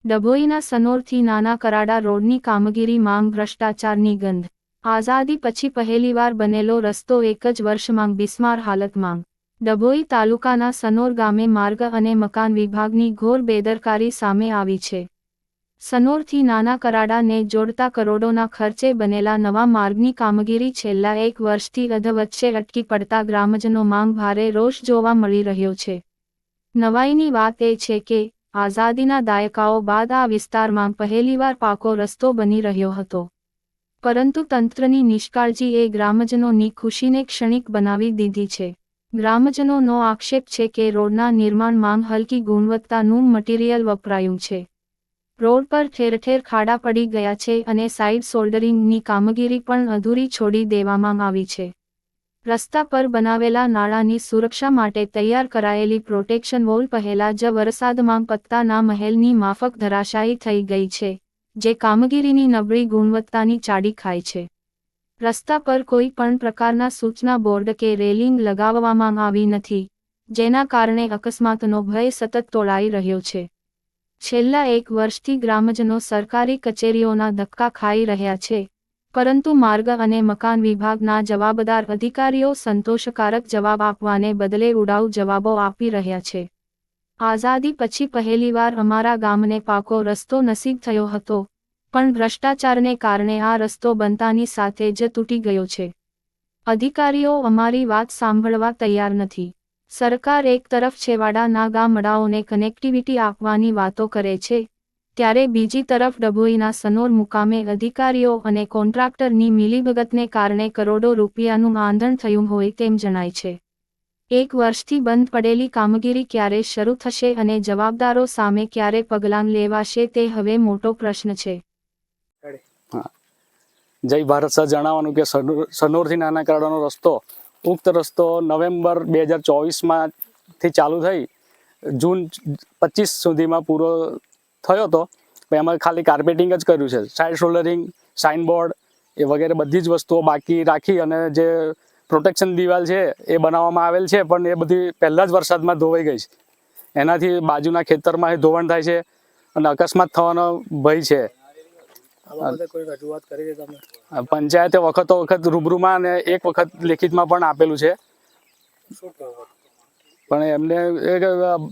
ડભોઈના સનોરથી નાના કરાડા રોડની કામગીરી માંગ ભ્રષ્ટાચારની ગંધ. આઝાદી પછી પહેલીવાર બનેલો રસ્તો એક જ વર્ષમાં બિસ્માર હાલતમાં. ડભોઈ તાલુકાના સનોર ગામે માર્ગ અને મકાન વિભાગની ઘોર બેદરકારી સામે આવી છે. સનોરથી નાના કરાડાને જોડતા કરોડોના ખર્ચે બનેલા નવા માર્ગની કામગીરી છેલ્લા એક વર્ષથી અધવચ્ચે અટકી પડતા ગ્રામજનોમાં ભારે રોષ જોવા મળી રહ્યો છે. નવાઈની વાત એ છે કે આઝાદીના દાયકાઓ બાદ આ વિસ્તારમાં પહેલીવાર પાકો રસ્તો બની રહ્યો હતો. પરંતુ તંત્રની નિષ્કાળજી એ ગ્રામજનોની ખુશીને ક્ષણિક બનાવી દીધી છે. ગ્રામજનોનો આક્ષેપ છે કે રોડના નિર્માણમાં હલકી ગુણવત્તાનું મટીરીયલ વપરાયું છે. રોડ પર ઠેર ઠેર ખાડા પડી ગયા છે અને સાઇડ સોલ્ડરિંગની કામગીરી પણ અધૂરી છોડી દેવામાં આવી છે. રસ્તા પર બનાવેલા નાળાની સુરક્ષા માટે તૈયાર કરાયેલી પ્રોટેક્શન વોલ પહેલા જ વરસાદમાં પત્તાના મહેલની માફક ધરાશાયી થઈ ગઈ છે, જે કામગીરીની નબળી ગુણવત્તાની ચાડી ખાય છે. રસ્તા પર કોઈ પણ પ્રકારના સૂચના બોર્ડ કે રેલિંગ લગાવવામાં આવી નથી, જેના કારણે અકસ્માતનો ભય સતત તોળાઈ રહ્યો છે. છેલ્લા એક વર્ષથી ગ્રામજનો સરકારી કચેરીઓના ધક્કા ખાઈ રહ્યા છે, પરંતુ માર્ગ અને મકાન વિભાગના જવાબદાર અધિકારીઓ સંતોષકારક જવાબ આપવાને બદલે ઉડાઉ જવાબો આપી રહ્યા છે. આઝાદી પછી પહેલીવાર અમારા ગામને પાકો રસ્તો નસીબ થયો હતો, પણ ભ્રષ્ટાચારને કારણે આ રસ્તો બનતાની સાથે જ તૂટી ગયો છે. અધિકારીઓ અમારી વાત સાંભળવા તૈયાર નથી. સરકાર એક તરફ છેવાડાના ગામડાઓને કનેક્ટિવિટી આપવાની વાતો કરે છે, ત્યારે બીજી તરફ ડભોઈના સનોર મુકામે અધિકારીઓ અને કોન્ટ્રાક્ટરની મિલીભગતને કારણે કરોડો રૂપિયાનું આંધણ થયું હોય તેમ જણાય છે. એક વર્ષથી બંધ પડેલી કામગીરી ક્યારે શરૂ થશે અને જવાબદારો સામે ક્યારે પગલાં લેવાશે તે હવે મોટો પ્રશ્ન છે. જય ભારત સર, જણાવવાનું કે સનોરથી નાના કરાડાનો રસ્તો ઉક્ત રસ્તો નવેમ્બર 2024માંથી ચાલુ થઈ જૂન 25 સુધીમાં પૂરો થયો હતો. એમાં ખાલી કાર્પેટિંગ જ કર્યું છે. સાઇડ શોલ્ડરિંગ, સાઇનબોર્ડ એ વગેરે બધી જ વસ્તુઓ બાકી રાખી અને જે પ્રોટેક્શન દિવાલ છે એ બનાવવામાં આવેલ છે, પણ એ બધી પહેલા જ વરસાદમાં ધોવાઈ ગઈ છે. એનાથી બાજુના ખેતરમાં ધોવાણ થાય છે અને અકસ્માત થવાનો ભય છે. પંચાયતે વખત રૂબરૂમાં અને એક વખત લેખિતમાં પણ આપેલું છે, પણ એમને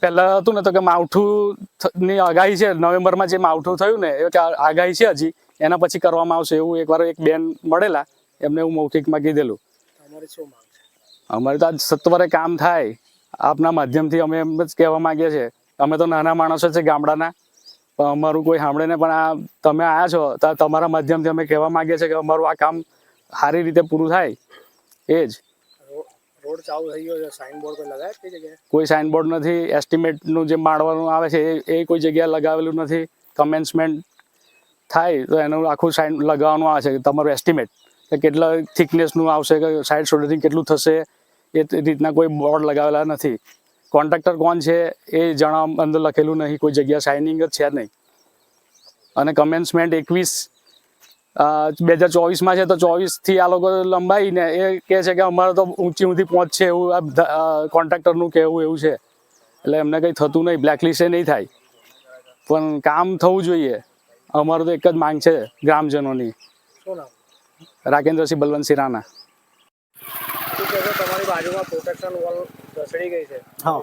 પહેલા હતું ને તો કે માવઠુંની આગાહી છે. નવેમ્બરમાં જે માવઠું થયું ને એ આગાહી છે, હજી એના પછી કરવામાં આવશે એવું એકવાર એક બેન મળેલા, એમને એવું મૌખિકમાં કીધેલું. અમારે તો આજ સત્વરે કામ થાય આપના માધ્યમથી અમે એમ જ કહેવા માંગીએ છીએ. અમે તો નાના માણસો છે ગામડાના, પણ અમારું કોઈ સાંભળે ને, પણ આ તમે આવ્યા છો તો તમારા માધ્યમથી અમે કહેવા માંગીએ છીએ કે અમારું આ કામ સારી રીતે પૂરું થાય. એ જ રોડ ચાલુ થઈ ગયો છે. સાઇનબોર્ડ પર લગાવ્યા કઈ જગ્યાએ? કોઈ સાઇનબોર્ડ નથી. એસ્ટિમેટનું જે માળવાનું આવે છે એ કોઈ જગ્યાએ લગાવેલું નથી. કમેન્સમેન્ટ થાય તો એનું આખું સાઇન લગાવવાનું આવે છે, તમારું એસ્ટિમેટ કે કેટલા થિકનેસનું આવશે, કે સાઇડ શોલ્ડરિંગ કેટલું થશે, એ રીતના કોઈ બોર્ડ લગાવેલા નથી. કોન્ટ્રાક્ટર કોણ છે એ જણાવવા અંદર લખેલું નહીં, કોઈ જગ્યા સાઇનિંગ જ છે નહીં. અને કમેન્સમેન્ટ 2024માં છે, તો 24થી આ લોકો લંબાઈને એ કહે છે કે અમારે તો ઊંધી પહોંચશે એવું કોન્ટ્રાક્ટરનું કહેવું એવું છે. એટલે એમને કંઈ થતું નહીં, બ્લેકલિસ્ટે નહીં થાય, પણ કામ થવું જોઈએ. અમારું તો એક જ માંગ છે ગ્રામજનોની. રાકેન્દ્રસિંહ બલવંતસિંહ રાણા. તમારી બાજુમાં પ્રોટેક્શન વોલ ઘસડી ગઈ છે. હા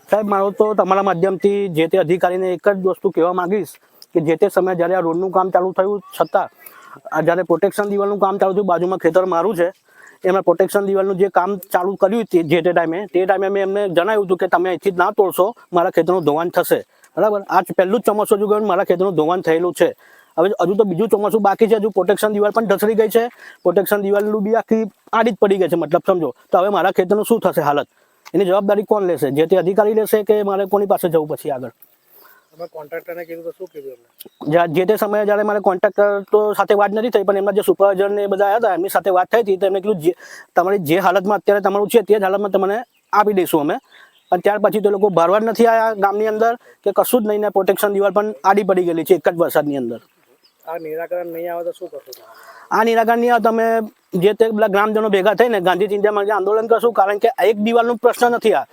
સાહેબ, મારું તો તમારા માધ્યમથી જે તે અધિકારીને એક જ વસ્તુ કહેવા માંગીશ કે જે તે સમયે જ્યારે આ રોડનું કામ ચાલુ થયું છતાં જ્યારે પ્રોટેક્શન દિવાલનું કામ ચાલુ થયું, બાજુમાં ખેતર મારું છે, એમાં પ્રોટેક્શન દિવાલનું જે કામ ચાલુ કર્યું જે તે ટાઈમે મેં એમને જણાવ્યું હતું કે તમે અહીંથી જ ના તોડશો, મારા ખેતરનું ધોવાણ થશે. બરાબર, આજ પહેલું જ ચોમાસું હજુ ગયું, મારા ખેતરનું ધોવાણ થયેલું છે. હવે હજુ તો બીજું ચોમાસું બાકી છે. હજુ પ્રોટેક્શન દિવાલ પણ ઢસડી ગઈ છે. પ્રોટેક્શન દિવાલનું બી આખી આડી જ પડી ગઈ છે, મતલબ સમજો. તો હવે મારા ખેતરનું શું થશે હાલત? એની જવાબદારી કોણ લેશે? જે તે અધિકારી લેશે કે મારે કોની પાસે જવું પછી આગળ? તમે કોન્ટ્રાક્ટરને કીધું તો શું કીધું એમને? જે તે સમયે જ્યારે મારે કોન્ટ્રાક્ટર તો સાથે વાત નથી થઈ, પણ એમના જે સુપરવાઇઝર ને બધા આવ્યા હતા એમની સાથે વાત થઈ હતી, તો એમને કીધું તમારી જે હાલતમાં અત્યારે તમારું છે તે જ હાલતમાં તમને આપી દઈશું અમે. અને ત્યાર પછી તો લોકો ભરવા જ નથી આવ્યા ગામની અંદર કે કશું જ નહીં, ને પ્રોટેક્શન દિવાલ પણ આડી પડી ગયેલી છે એક જ વરસાદની અંદર. આ નિરાકરણ નહીં આવે તો શું કરશો? આ નિરાકરણ નહીં આવે તો અમે જે તે બધા ગ્રામજનો ભેગા થઈને ગાંધી ચિંતામાં આંદોલન કરશું. કારણ કે એક દિવાલનો પ્રશ્ન નથી, આ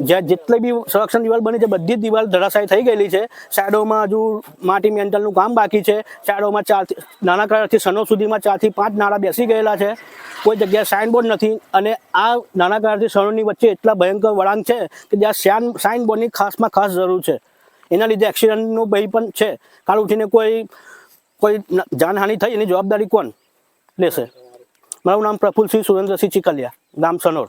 જ્યાં જેટલી બી સંરક્ષણ દિવાલ બની છે બધી જ દિવાલ ધરાશાયી થઈ ગયેલી છે. સાઈડોમાં હજુ માટી મેન્ટલનું કામ બાકી છે. સાઈડોમાં નાના કરારથી સનો સુધીમાં 4 થી 5 નાળા બેસી ગયેલા છે. કોઈ જગ્યાએ સાઇનબોર્ડ નથી અને આ નાના કરારથી સનોની વચ્ચે એટલા ભયંકર વળાંક છે કે જ્યાં સાઇનબોર્ડની ખાસમાં ખાસ જરૂર છે. એના લીધે એક્સિડન્ટનો ભય પણ છે. કાલ ઉઠીને કોઈ જાનહાનિ થઈ એની જવાબદારી કોણ લેશે? મારું નામ પ્રફુલ્લસિંહ સુરેન્દ્રસિંહ ચીકલિયા, ગામ સનોર.